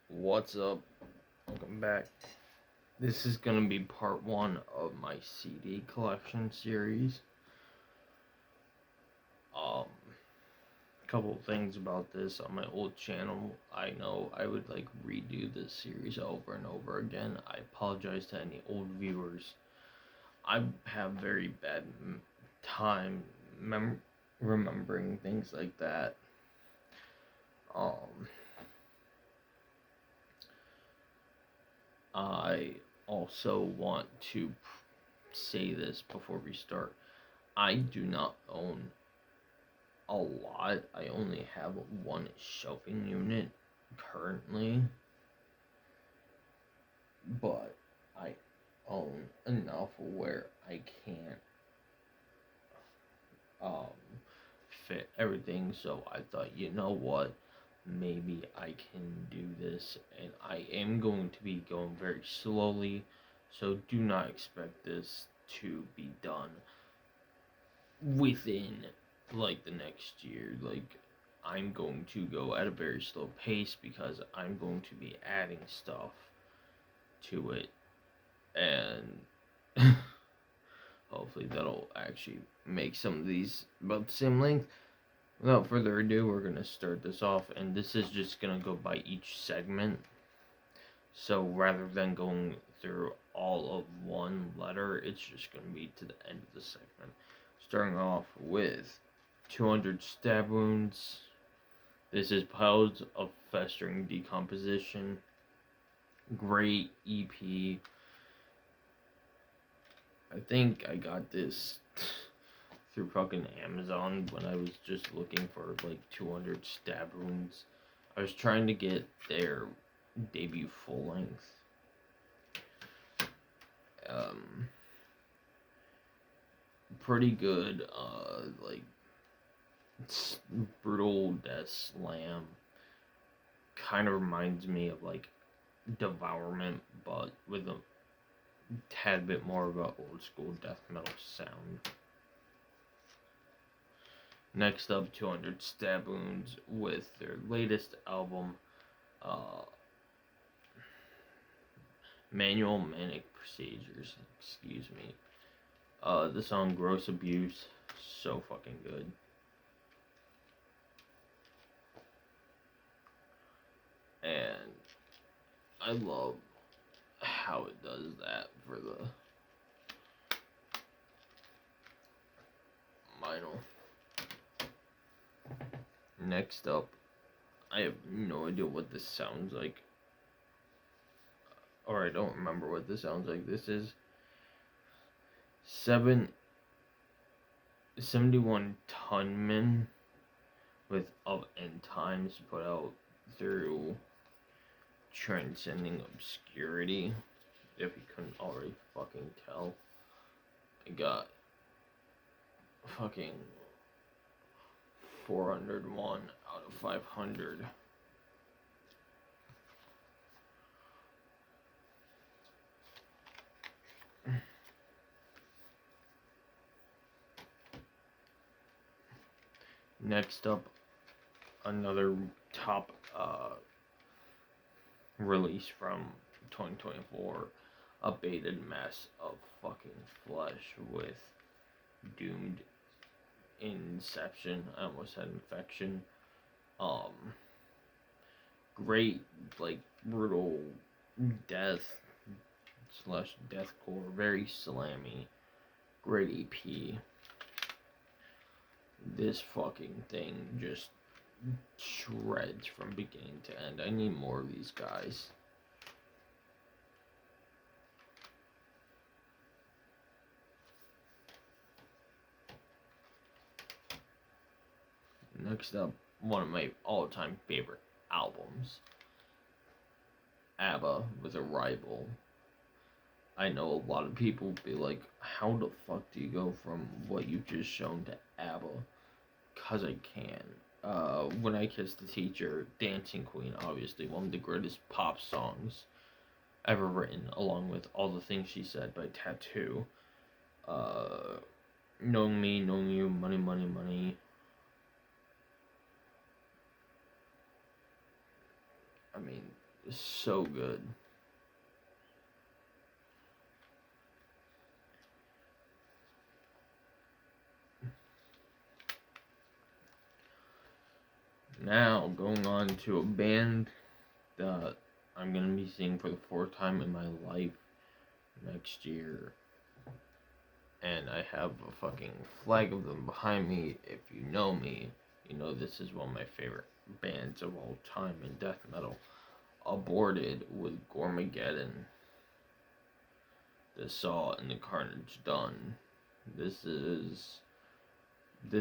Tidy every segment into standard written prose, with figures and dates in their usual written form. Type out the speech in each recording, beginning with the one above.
What's up? Welcome back. This is gonna be part one of my CD collection series. Couple of things about this on my old channel. I know I would like redo this series over and over again. I apologize to any old viewers. I have very bad time remembering things like that. I also want to say this before we start. I do not own a lot. I only have one shelving unit currently, but I own enough where I can't fit everything. So I thought, you know what? Maybe I can do this, and I am going to be going very slowly, so do not expect this to be done within like the next year. Like, I'm going to go at a very slow pace because I'm going to be adding stuff to it, and hopefully that'll actually make some of these about the same length. Without further ado, we're gonna start this off, and this is just gonna go by each segment. So rather than going through all of one letter, it's just gonna be to the end of the segment. Starting off with 200 stab wounds. This is piles of festering decomposition. Great EP. I think I got this through fucking Amazon when I was just looking for like 200 stab wounds. I was trying to get their debut full length. Pretty good, like brutal death slam. Kind of reminds me of like Devourment, but with a tad bit more of a old school death metal sound. Next up, 200 stab wounds with their latest album, Manual Manic Procedures. Excuse me. The song Gross Abuse, so fucking good. And I love how it does that for the vinyl. Next up, I have no idea what this sounds like. Or I don't remember what this sounds like. This is 71 Tonmen with Of End Times, put out through Transcending Obscurity. If you couldn't already fucking tell, I got fucking 401 out of 500. Next up, another top release from 2024, a baited mess of fucking flesh with Doomed Inception. I almost had Infection. Great, like, brutal death slash deathcore, very slammy, great EP. This fucking thing just shreds from beginning to end. I need more of these guys. Next up, one of my all-time favorite albums, ABBA with Arrival. I know a lot of people be like, how the fuck do you go from what you've just shown to ABBA? 'Cause I can. When I Kissed the Teacher, Dancing Queen, obviously one of the greatest pop songs ever written, along with All the Things She Said by Tattoo. Knowing Me, Knowing You, Money, Money, Money. I mean, So good. Now, going on to a band that I'm gonna be seeing for the 4th time in my life next year. And I have a fucking flag of them behind me. If you know me, you know this is one of my favorite bands of all time in death metal. Aborted with Gormageddon, The Saw, and The Carnage Done. This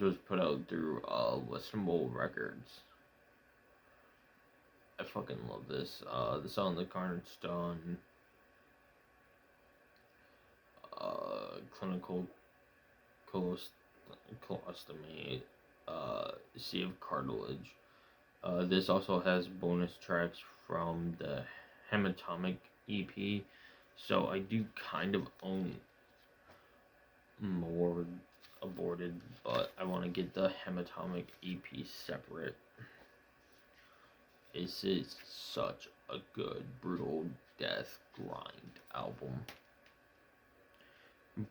was put out through Listenable Records. I fucking love this. The Saw and The Carnage Done. Clinical Colostomy, Sea of Cartilage. This also has bonus tracks from the Hematomic EP, so I do kind of own more Aborted, but I want to get the Hematomic EP separate. This is such a good brutal death grind album.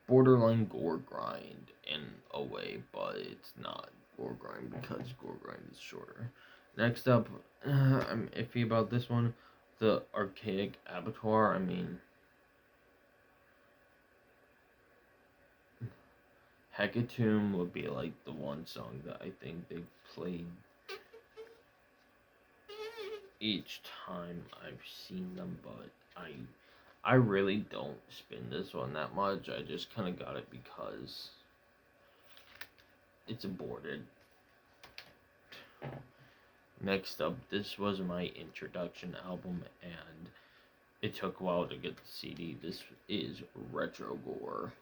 Borderline gore grind in a way, but it's not gore grind because gore grind is shorter. Next up, I'm iffy about this one. The Archaic Abattoir. I mean, Hecatomb would be like the one song that I think they played each time I've seen them, but I really don't spin this one that much. I just kind of got it because it's Aborted. Next up, this was my introduction album, and it took a while to get the CD. This is Retrogore,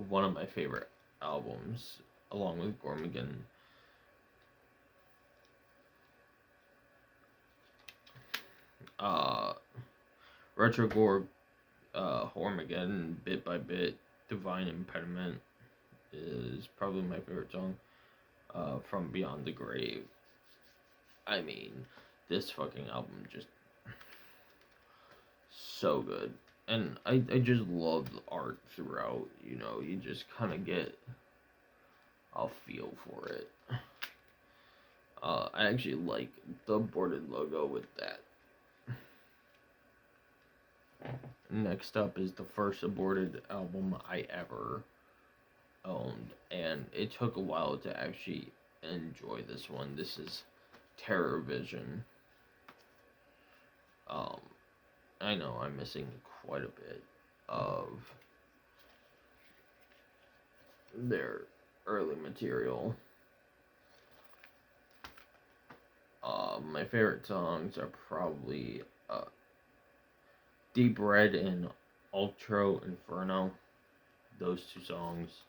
one of my favorite albums, along with Gormageddon. Retrogore, Hormageddon, Bit by Bit, Divine Impediment is probably my favorite song. From Beyond the Grave. I mean, this fucking album just so good. And I just love the art throughout, you know, you just kind of get a feel for it. I actually like the Aborted logo with that. Next up is the first Aborted album I ever owned, and it took a while to actually enjoy this one. This is Terror Vision. I know I'm missing quite a bit of their early material. My favorite songs are probably Deep Red and Ultra Inferno. Those two songs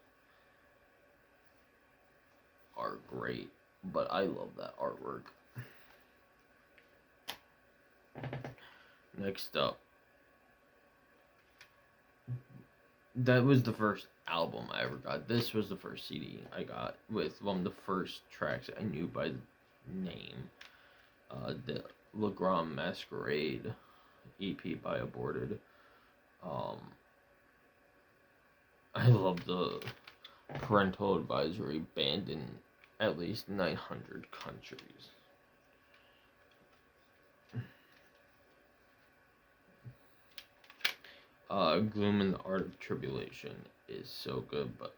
are great, but I love that artwork. Next up, that was the first album I ever got. This was the first CD I got with one of the first tracks I knew by name. The Le Grand Masquerade EP by Aborted. I love the parental advisory banned in at least 900 countries. Gloom and the Art of Tribulation is so good, but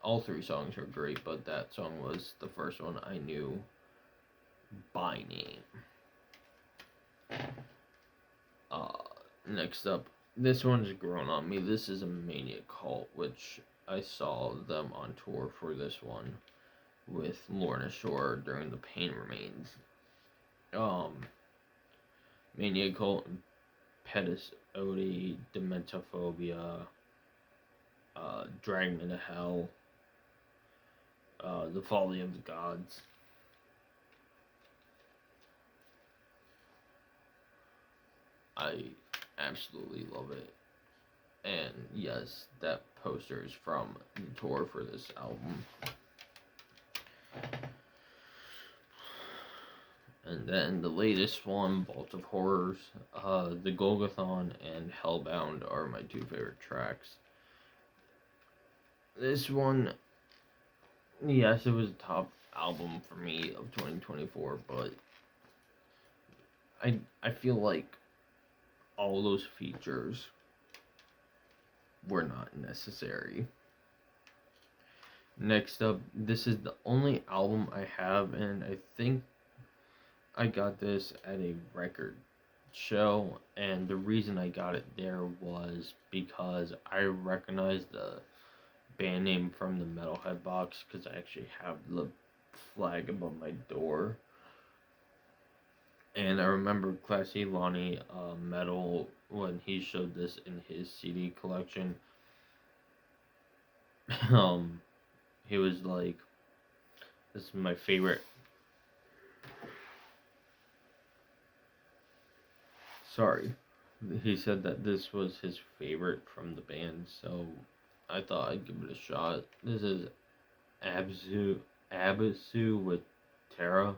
all three songs are great, but that song was the first one I knew by name. Next up, this one's grown on me. This is a Mania Cult, which I saw them on tour for this one with Lorna Shore during the Pain Remains. Mania Cult, Pedis Odi, Demetophobia, Drag Me to Hell, The Folly of the Gods. I absolutely love it. And yes, that poster is from the tour for this album. And then the latest one, Vault of Horrors, the Golgathon and Hellbound are my two favorite tracks. This one, yes, it was a top album for me of 2024, but I feel like all those features were not necessary. Next up, this is the only album I have, and I think I got this at a record show, and the reason I got it there was because I recognized the band name from the Metalhead box, because I actually have the flag above my door. And I remember Classy Lonnie Metal, when he showed this in his CD collection, he was like, this is my favorite. Sorry. He said that this was his favorite from the band, so I thought I'd give it a shot. This is Abisu with Terra.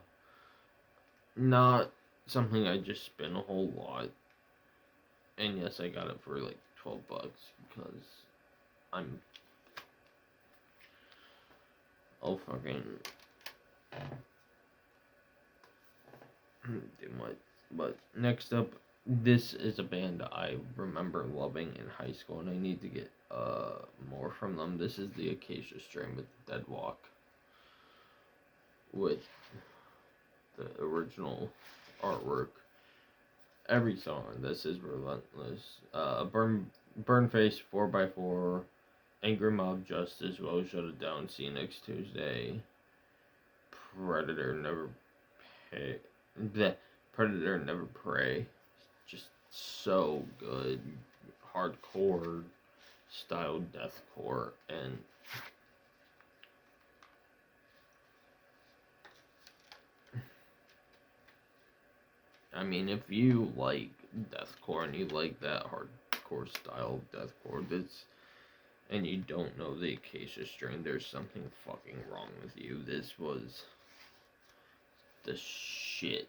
Not something I just spent a whole lot. And yes, I got it for like $12 because I'm. Oh, fucking. Damn what. But next up, this is a band I remember loving in high school, and I need to get more from them. This is the Acacia Strain with Dead Walk, with the original artwork. Every song on this is relentless. Burn Face, 4x4, Angry Mob Justice, Will Shut It Down, See You Next Tuesday, Predator Never Pay. The Predator Never Pray. Just so good. Hardcore style deathcore, and I mean, if you like deathcore and you like that hardcore style deathcore, and you don't know the Acacia Strain, there's something fucking wrong with you. This was the shit.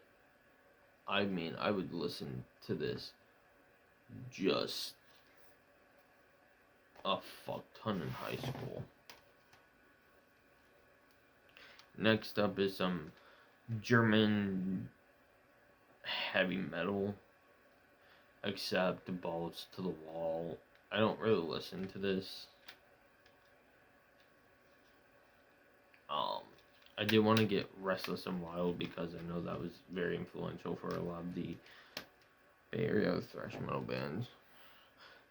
I mean, I would listen to this just a fuck ton in high school. Next up is some German heavy metal, except the Balls to the Wall. I don't really listen to this. I did want to get Restless and Wild because I know that was very influential for a lot of the Bay Area thrash metal bands.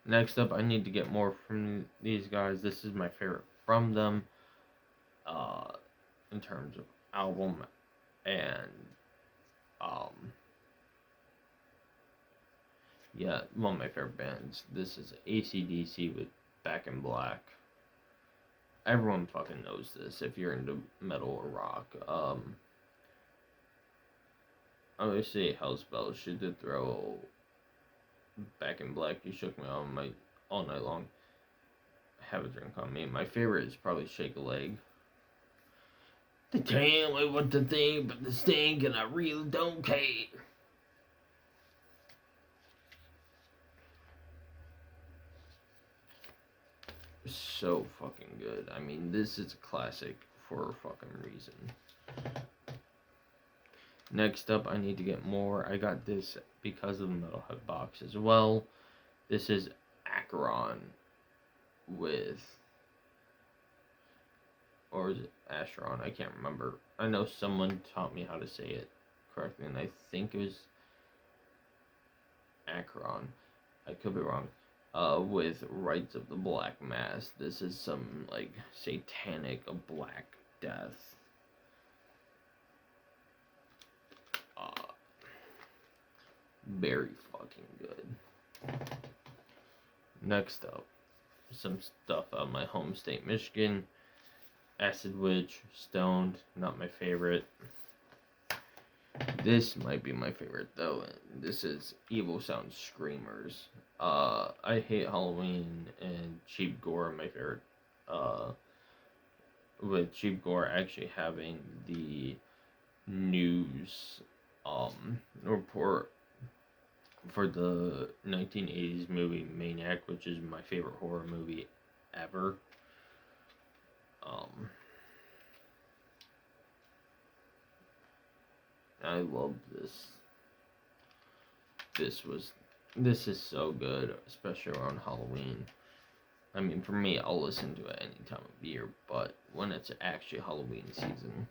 Next up, I need to get more from these guys. This is my favorite from them, in terms of album and yeah, one of my favorite bands. This is AC/DC with Back in Black. Everyone fucking knows this if you're into metal or rock. I would say House Bells should throw Back in Black. You shook me all night long. Have a drink on me. My favorite is probably Shake a Leg. They tell me what to think, but the stink, and I really don't care. So fucking good. I mean, this is a classic for a fucking reason. Next up, I need to get more. I got this because of the Metalhead box as well. This is Acheron with, or is it Acheron? I can't remember. I know someone taught me how to say it correctly, and I think it was Acheron. I could be wrong. With Rites of the Black Mass. This is some, like, satanic Black Death. Very fucking good. Next up, some stuff out of my home state, Michigan. Acid Witch, Stoned, not my favorite. This might be my favorite though. This is Evil Sound Screamers. I Hate Halloween and Cheap Gore are my favorite. With Cheap Gore actually having the news report for the 1980s movie Maniac, which is my favorite horror movie ever. I love this. This is so good, especially around Halloween. I mean, for me, I'll listen to it any time of year, but when it's actually Halloween season,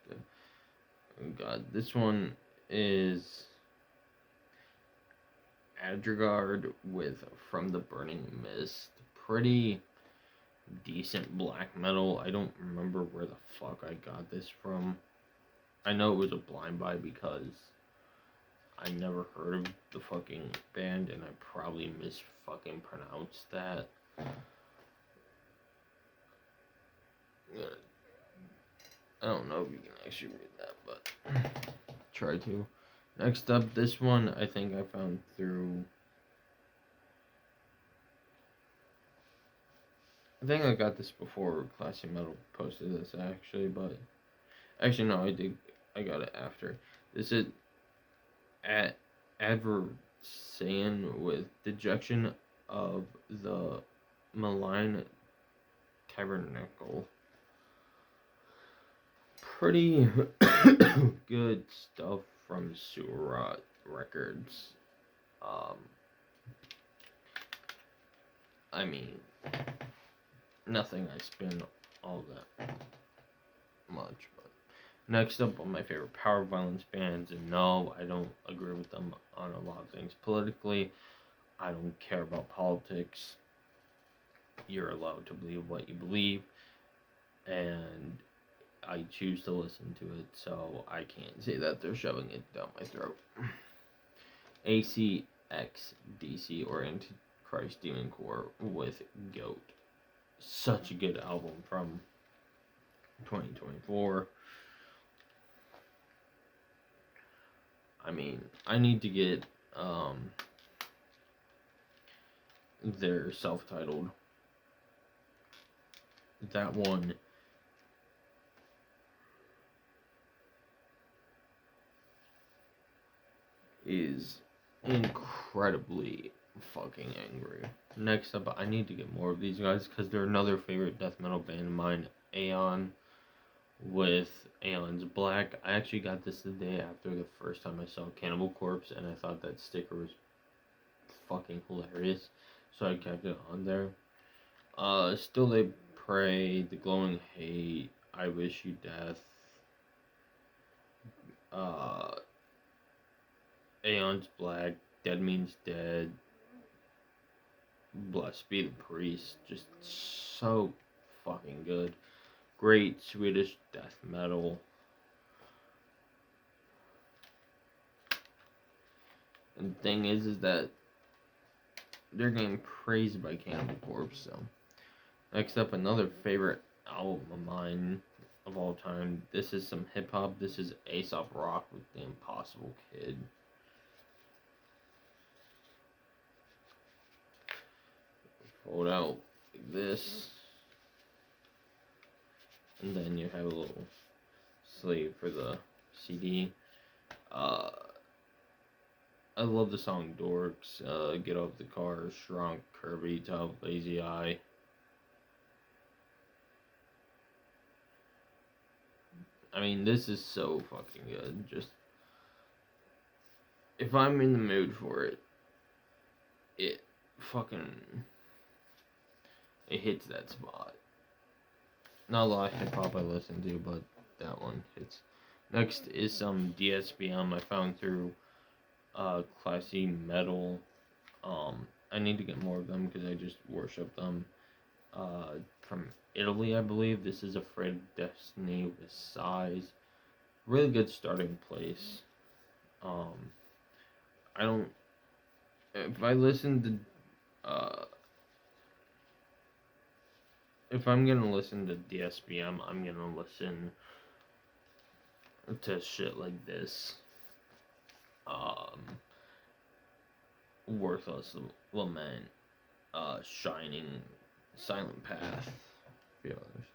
good. Oh God, this one is Adregard with From the Burning Mist. Pretty decent black metal. I don't remember where the fuck I got this from. I know it was a blind buy because I never heard of the fucking band and I probably misfucking pronounced that. I don't know if you can actually read that, but try to. Next up, this one I think I found through. I think I got this before Classy Metal posted this actually, but actually no, I got it after. This is at Adversayan with Dejection of the Malign Tabernacle. Pretty good stuff from Surat Records. I mean, nothing I spend all that much. But next up on my favorite power violence bands, and no, I don't agree with them on a lot of things politically. I don't care about politics. You're allowed to believe what you believe, and I choose to listen to it, so I can't say that they're shoving it down my throat. ACXDC or Antichrist Demon Core with Goat. Such a good album from 2024. I mean, I need to get their self-titled. That one is incredibly fucking angry. Next up, I need to get more of these guys because they're another favorite death metal band of mine, Aeon, with Aeon's Black. I actually got this the day after the first time I saw Cannibal Corpse, and I thought that sticker was fucking hilarious, so I kept it on there. Still They Pray, The Glowing Hate, I Wish You Death, Aeon's Black, Dead Means Dead, Blessed Be the Priest, just so fucking good. Great Swedish death metal. And the thing is that they're getting praised by Cannibal Corpse, so. Next up, another favorite album of mine of all time. This is some hip hop. This is Aesop Rock with The Impossible Kid. Fold out like this. And then you have a little sleeve for the CD. I love the song Dorks, Get Off the Car, Shrunk, Kirby, Tub, Lazy Eye. I mean, this is so fucking good. Just, if I'm in the mood for it, it hits that spot. Not a lot of hip hop I listen to, but that one hits. Next is some DSBM I found through Classy Metal. I need to get more of them because I just worship them. From Italy, I believe. This is Afraid of Destiny with Size. Really good starting place. If I listen to, if I'm gonna listen to DSBM, I'm gonna listen to shit like this. Worthless Lament, Shining, Silent Path, a few others.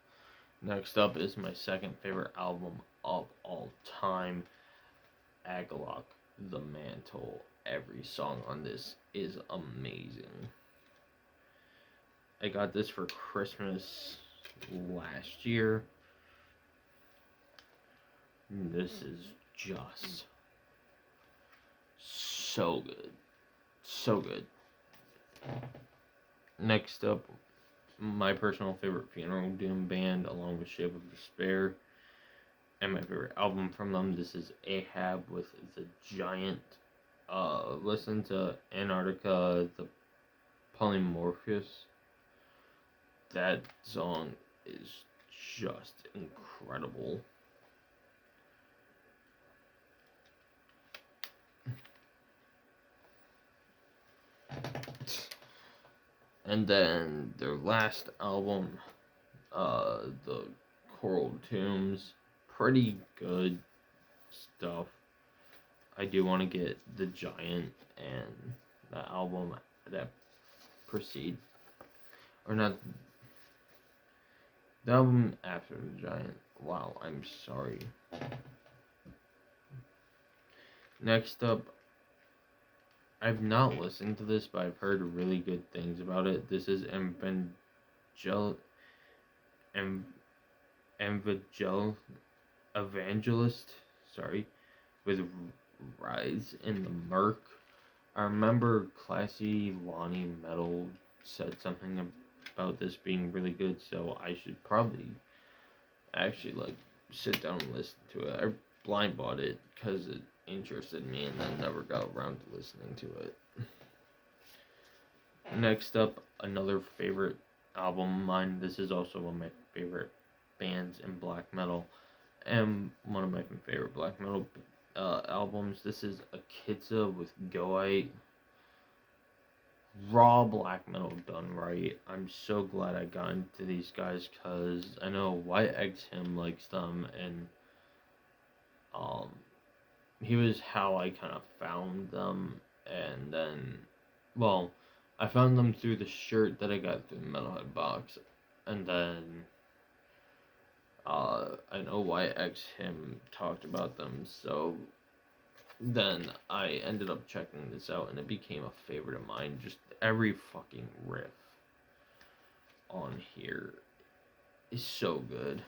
Next up is my second favorite album of all time. Agalok, The Mantle. Every song on this is amazing. I got this for Christmas last year. This is just so good. So good. Next up, my personal favorite Funeral Doom band, along with Shape of Despair. And my favorite album from them, this is Ahab with The Giant. Listen to Antarctica, The Polymorphous. That song is just incredible. And then their last album, The Coral Tombs, pretty good stuff. I do want to get The Giant and the album that precede, or not, the album after The Giant. Wow, I'm sorry. Next up, I've not listened to this, but I've heard really good things about it. This is Evangelist, sorry, with Rise in the Murk. I remember Classy Lonnie Metal said something about this being really good, so I should probably actually sit down and listen to it. I blind bought it because it interested me and then never got around to listening to it. Next up, another favorite album of mine. This is also one of my favorite bands in black metal and one of my favorite black metal albums. This is Akitsa with Goite. Raw black metal done right. I'm so glad I got into these guys because I know White Eggs him likes them, and he was how I kind of found them. And then, well, I found them through the shirt that I got through the Metalhead box, and then I know White X him talked about them, so then I ended up checking this out, and it became a favorite of mine. Just every fucking riff on here is so good.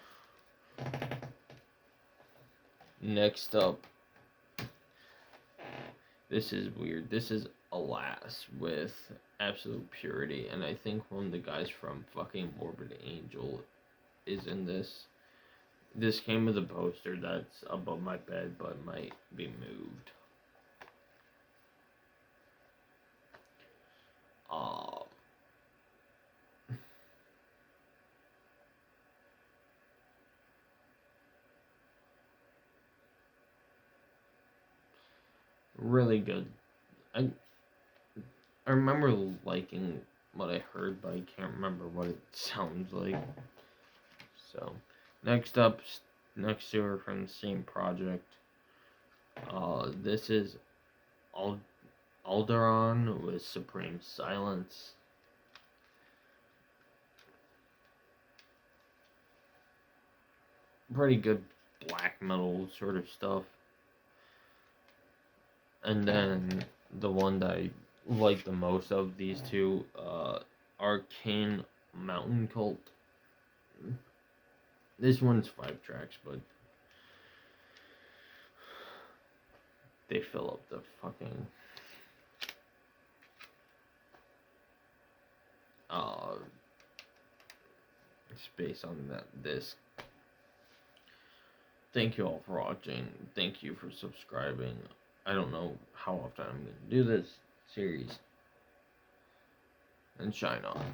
Next up, this is weird. This is Alas with Absolute Purity, and I think one of the guys from fucking Morbid Angel is in this. This came with a poster that's above my bed, but might be moved. Really good. I remember liking what I heard, but I can't remember what it sounds like. So, next up, next to from the same project. This is Alderon with Supreme Silence. Pretty good black metal sort of stuff. And then the one that I like the most of these two, Arcane Mountain Cult. This one's 5 tracks, but they fill up the fucking space on that disc. Thank you all for watching. Thank you for subscribing. I don't know how often I'm going to do this series. And shine on.